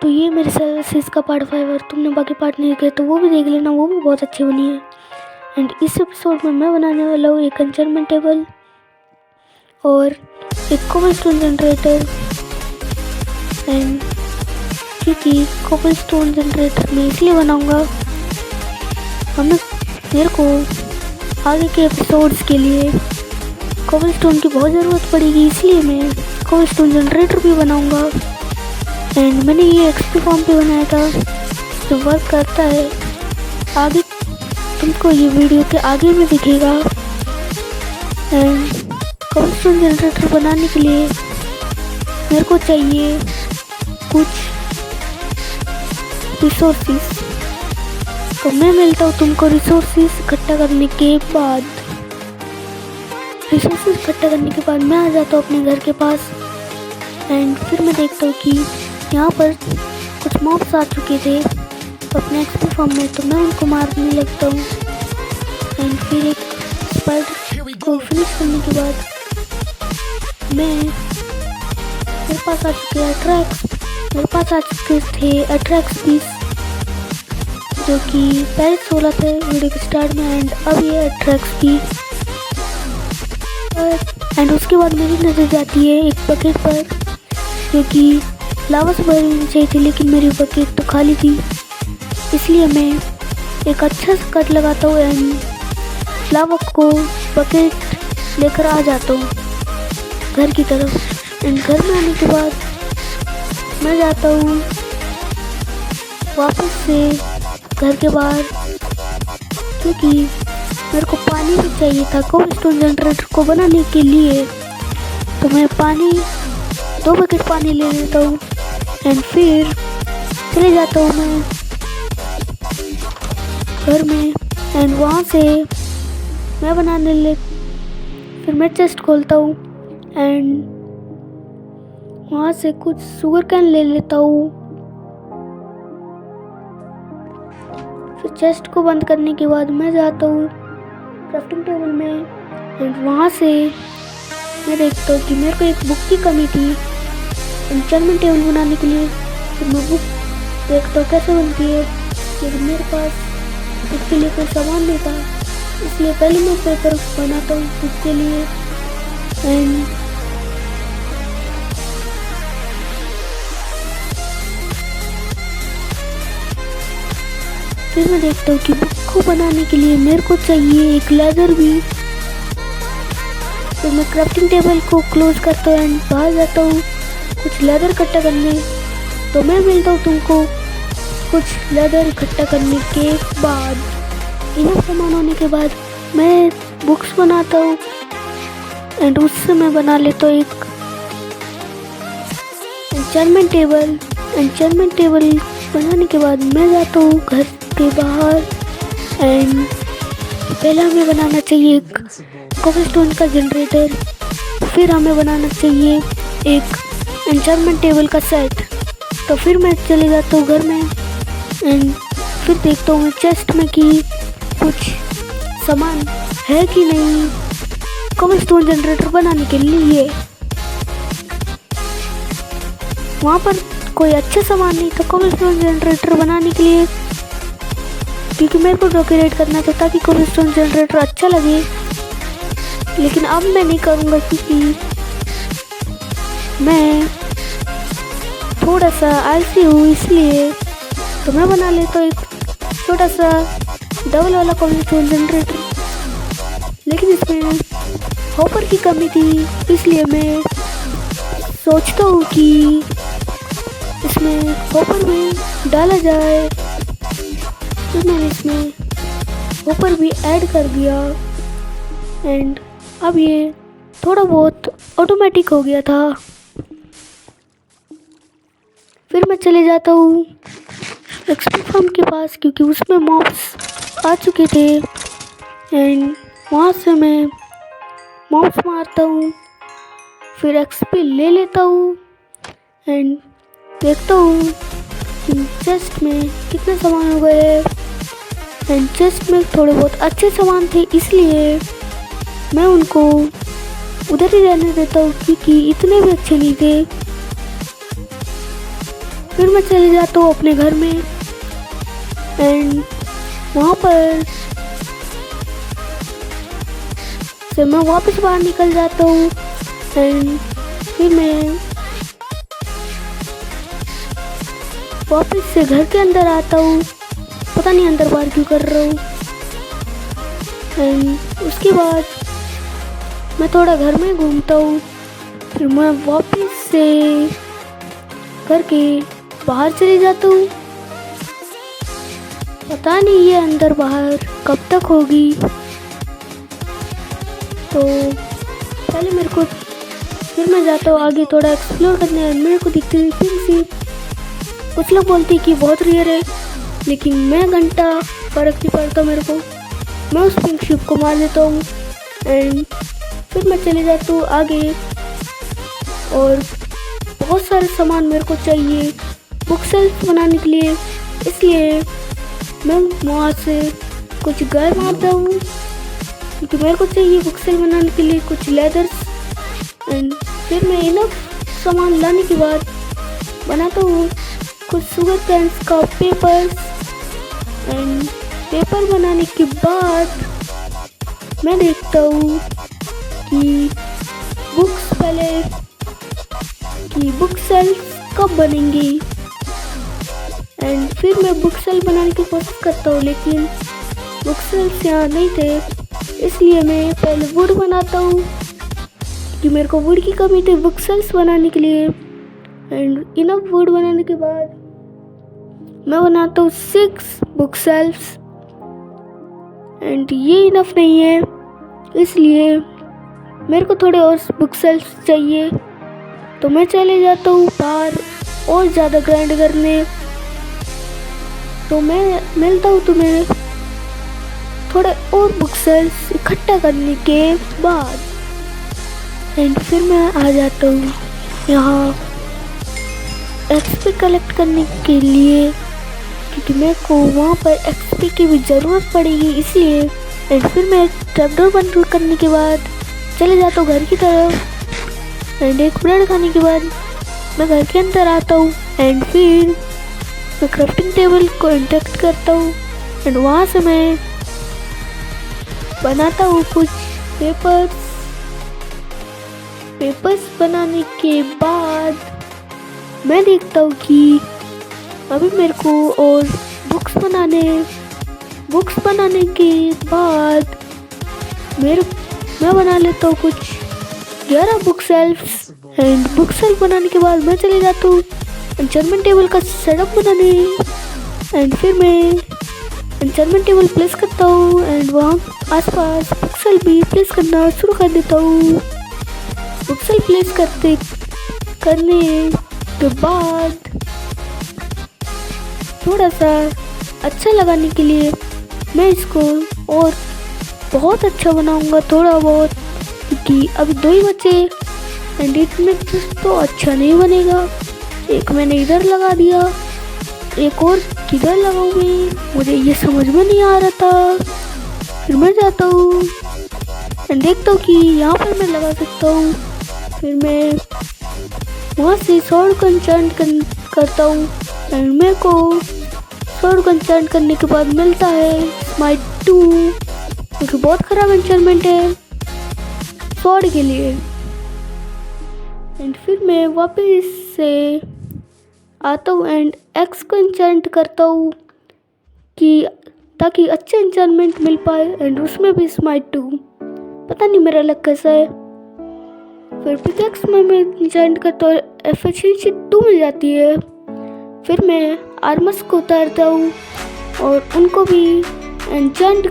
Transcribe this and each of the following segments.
तो ये मेरे सर्विसेज का पार्ट 5 और तुमने बाकी पार्ट नहीं देखे तो वो भी देख लेना, वो भी बहुत अच्छी बनी है। एंड इस एपिसोड में मैं बनाने वाला हूँ एक एन्चेंटमेंट टेबल और एक कोबलस्टोन जनरेटर। एंड क्योंकि कोबलस्टोन जनरेटर मैं इसलिए बनाऊँगा, मेरे को आगे के एपिसोड्स के लिए कोबलस्टोन की बहुत ज़रूरत पड़ेगी, इसलिए मैं कोबलस्टोन जनरेटर भी बनाऊँगा। एंड मैंने ये एक्सपी फॉर्म पे बनाया था जो वर्क करता है। आगे तुमको ये वीडियो के आगे में दिखेगा। एंड कोबलस्टोन जनरेटर बनाने के लिए मेरे को चाहिए कुछ रिसोर्सेस, तो मैं मिलता हूँ तुमको रिसोर्सेस इकट्ठा करने के बाद। रिसोर्सेस इकट्ठा करने के बाद मैं आ जाता हूँ अपने घर के पास। एंड फिर मैं देखता हूँ कि यहाँ पर कुछ मॉब्स आ चुके थे अपने एक्सपी फॉर्म में, तो मैं उनको मारने लगता हूँ। एंड फिर एक स्पाइडर को फिनिश करने के बाद मेरे पास आ चुके थे अट्रैक्स पीस, जो कि पहले 16 थे वीडियो के स्टार्ट में। एंड अब ये अट्रैक्स पीस। एंड उसके बाद मेरी नज़र जाती है एक बकेट पर जो कि लावा से भरी होनी चाहिए थी, लेकिन मेरी बकेट तो खाली थी, इसलिए मैं एक अच्छा सा कट लगाता हूँ एंड लावा को बकेट लेकर आ जाता हूँ घर की तरफ। एंड घर में आने के बाद मैं जाता हूँ वापस से घर के बाहर, क्योंकि मेरे को पानी भी चाहिए था कोबलस्टोन जनरेटर को बनाने के लिए। तो मैं 2 बकेट पानी ले लेता हूँ एंड फिर चले जाता हूँ मैं घर में। एंड वहाँ से मैं फिर मैं चेस्ट खोलता हूँ एंड वहाँ से कुछ शुगर कैन ले लेता हूँ। फिर चेस्ट को बंद करने के बाद मैं जाता हूँ क्राफ्टिंग टेबल में। एंड वहाँ से मैं देखता हूँ कि मेरे को एक बुक की कमी थी एन्चेंटमेंट टेबल बनाने के लिए। तो मैं बुक देखता हूँ कैसे बनती है, लेकिन मेरे पास इसके लिए कोई सामान नहीं था, इसलिए पहले मैं पेपर बनाता हूँ बुक के लिए। एंड फिर मैं देखता हूँ कि बुक को बनाने के लिए मेरे को चाहिए एक लेदर भी। तो मैं क्राफ्टिंग टेबल को क्लोज करता हूँ एंड बाहर जाता हूँ कुछ लेदर इकट्ठा करने। तो मैं मिलता हूँ तुमको कुछ लेदर इकट्ठा करने के बाद। इनफ सामान होने के बाद मैं बुक्स बनाता हूँ एंड उससे मैं बना लेता हूँ एक एन्चेंटमेंट टेबल। एन्चेंटमेंट टेबल बनाने के बाद मैं जाता हूँ घर के बाहर। एंड पहले हमें बनाना चाहिए एक कोबलस्टोन का जनरेटर, फिर हमें बनाना चाहिए एक एन्चेंटमेंट टेबल का सेट। तो फिर मैं चले जाता हूँ घर में एंड फिर देखता हूँ चेस्ट में कि कुछ सामान है कि नहीं कोबलस्टोन जनरेटर बनाने के लिए। वहाँ पर कोई अच्छा सामान नहीं था कोबलस्टोन जनरेटर बनाने के लिए, क्योंकि मेरे को डेकोरेट करना था ताकि कोबलस्टोन जनरेटर अच्छा लगे। लेकिन अब मैं नहीं करूँगा क्योंकि मैं थोड़ा सा आलसी हूँ, इसलिए तो मैं बना लेता हूँ एक छोटा सा डबल वाला कोबलस्टोन जनरेटर। लेकिन इसमें हॉपर की कमी थी, इसलिए मैं सोचता हूँ कि इसमें हॉपर भी डाला जाए। तो मैंने इसमें हॉपर भी ऐड कर दिया एंड अब ये थोड़ा बहुत ऑटोमेटिक हो गया था। फिर मैं चले जाता हूँ एक्सपी फार्म के पास, क्योंकि उसमें मॉब्स आ चुके थे। एंड वहाँ से मैं मॉब्स मारता हूँ, फिर एक्सपी ले लेता हूँ एंड देखता हूँ चेस्ट में कितने सामान हो गए। एंड चेस्ट में थोड़े बहुत अच्छे सामान थे, इसलिए मैं उनको उधर ही रहने देता हूँ, क्योंकि इतने भी अच्छे नहीं थे। फिर मैं चले जाता हूँ अपने घर में एंड वहाँ पर से मैं वापस बाहर निकल जाता हूँ एंड फिर मैं वापस से घर के अंदर आता हूँ। पता नहीं अंदर बाहर क्यों कर रहा हूँ। एंड उसके बाद मैं थोड़ा घर में घूमता हूँ। फिर मैं वापस से घर के बाहर चले जाता हूँ। पता नहीं ये अंदर बाहर कब तक होगी। तो पहले मेरे को फिर मैं जाता हूँ आगे थोड़ा एक्सप्लोर करने। मेरे को दिखती है फिर से कुछ लोग बोलते हैं कि बहुत रेयर है, लेकिन मैं घंटा फर्क नहीं पड़ता मेरे को। मैं उस पिंक शिप को मार देता हूँ एंड फिर मैं चले जाता हूँ आगे। और बहुत सारे सामान मेरे को चाहिए बुक सेल्फ बनाने के लिए, इसलिए मैं वहाँ से कुछ घर मारता हूँ क्योंकि मेरे को चाहिए बुक सेल्फ बनाने के लिए कुछ लेदर्स। एंड फिर मैं इनफ सामान लाने के बाद बनाता हूँ कुछ शुगर कैंस का पेपर्स। एंड पेपर बनाने के बाद मैं देखता हूँ कि बुक सेल्फ कब बनेंगी। एंड फिर मैं बुक सेल्फ बनाने की कोशिश करता हूँ, लेकिन बुक सेल्फ यहाँ नहीं थे, इसलिए मैं पहले वुड बनाता हूँ कि मेरे को वुड की कमी थी बुक सेल्फ बनाने के लिए। एंड इनफ वुड बनाने के बाद मैं बनाता हूँ 6 बुक सेल्फ्स। एंड ये इनफ नहीं है, इसलिए मेरे को थोड़े और बुक सेल्फ्स चाहिए। तो मैं चले जाता हूँ बाहर और ज़्यादा ग्राइंड करने। तो मैं मिलता हूँ तुम्हें थोड़े और बुक सेल्फ्स इकट्ठा करने के बाद। एंड फिर मैं आ जाता हूँ यहाँ एक्सपी कलेक्ट करने के लिए, क्योंकि मेरे को वहाँ पर एक्सपी की भी ज़रूरत पड़ेगी, इसलिए। एंड फिर मैं ट्रैपडोर बंद करने के बाद चले जाता हूँ घर की तरफ। एंड एक ब्रेड खाने के बाद मैं घर के अंदर आता हूँ एंड फिर मैं क्राफ्टिंग टेबल को इंटेक्ट करता हूँ। एंड वहाँ से मैं बनाता हूँ कुछ पेपर्स बनाने के बाद मैं देखता हूँ कि अभी मेरे को और बुक्स बनाने के बाद मैं बना लेता हूँ कुछ 11 book shelfs. And book shelf बनाने के बाद मैं चले जाता हूँ एन्चेंटमेंट टेबल का सेटअप बनाने। एंड फिर मैं एन्चेंटमेंट टेबल प्लेस करता हूँ एंड वहाँ आसपास बुक सेल्फ भी प्लेस करना शुरू कर देता हूँ। बुक सेल्फ प्लेस करने के बाद थोड़ा सा अच्छा लगाने के लिए मैं इसको और बहुत अच्छा बनाऊंगा थोड़ा बहुत, क्योंकि अभी 2 ही बचे एंड इसमें तो अच्छा नहीं बनेगा। एक मैंने इधर लगा दिया, एक और किधर लगाऊं मैं, मुझे ये समझ में नहीं आ रहा था। फिर मैं जाता हूँ एंड देखता हूँ कि यहाँ पर मैं लगा सकता हूँ। फिर मैं वहाँ से स्वॉर्ड को एन्चेंट करता हूँ एंड मेरे को स्वॉर्ड को एन्चेंट करने के बाद मिलता है स्माइट 2, क्योंकि बहुत ख़राब एन्चेंटमेंट है स्वॉर्ड के लिए। एंड फिर मैं वापस से आता हूँ एंड एक्स को एन्चेंट करता हूँ कि ताकि अच्छे एन्चेंटमेंट मिल पाए। एंड उसमें भी स्माइट 2, पता नहीं मेरा लक कैसा है। फिर पिकैक्स में मैं एन्चेंट करता हूँ, एफिशिएंसी 2 मिल जाती है। फिर मैं आर्मर्स को उतारता हूँ और उनको भी एन्चेंट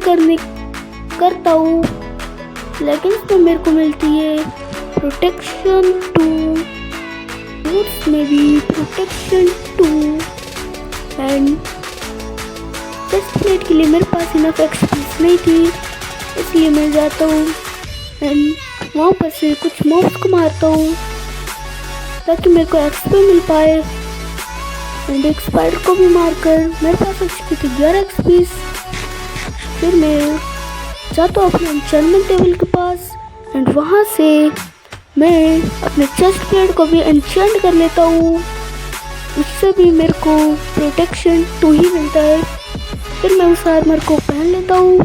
करता हूँ, लेकिन इसमें मेरे को मिलती है प्रोटेक्शन 2, बूट्स में भी प्रोटेक्शन 2। एंड चेस्ट प्लेट के लिए मेरे पास इनफ एक्सपीरियंस नहीं थी, इसलिए मैं जाता हूँ एंड वहाँ पर से कुछ मॉब्स को मारता हूँ ताकि मेरे को एक्सपी मिल पाए। एंड एक स्पाइडर को भी मारकर मेरे पास एक्सपी थी 11 एक्सपीस। फिर मैं जाता हूँ अपने एन्चेंटमेंट टेबल के पास एंड वहाँ से मैं अपने चेस्ट प्लेट को भी एन्चेंट कर लेता हूँ। उससे भी मेरे को प्रोटेक्शन 2 ही मिलता है। फिर मैं उस आर्मर को पहन लेता हूँ।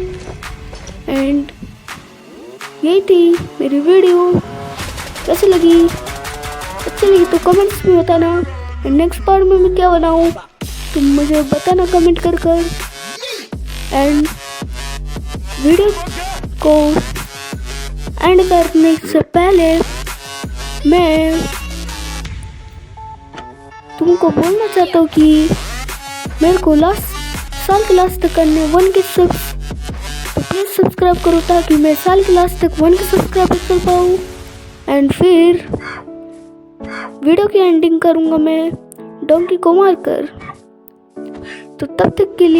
एंड यही थी मेरी वीडियो। कैसी लगी? अच्छी लगी तो कमेंट्स में बताना। एंड नेक्स्ट पार्ट में मैं क्या बनाऊँ तुम मुझे बताना कमेंट कर। एंड वीडियो को एंड करने से पहले मैं तुमको बोलना चाहता हूँ कि मेरे को साल के लास्ट तक करने 1K सब्स, तो प्लीज़ सब्सक्राइब करो ताकि मैं साल के लास्ट तक 1K सब्सक्राइबर कर पाऊँ। एंड फिर वीडियो की एंडिंग करूँगा मैं डोंकी को मारकर। तो तब तक के लिए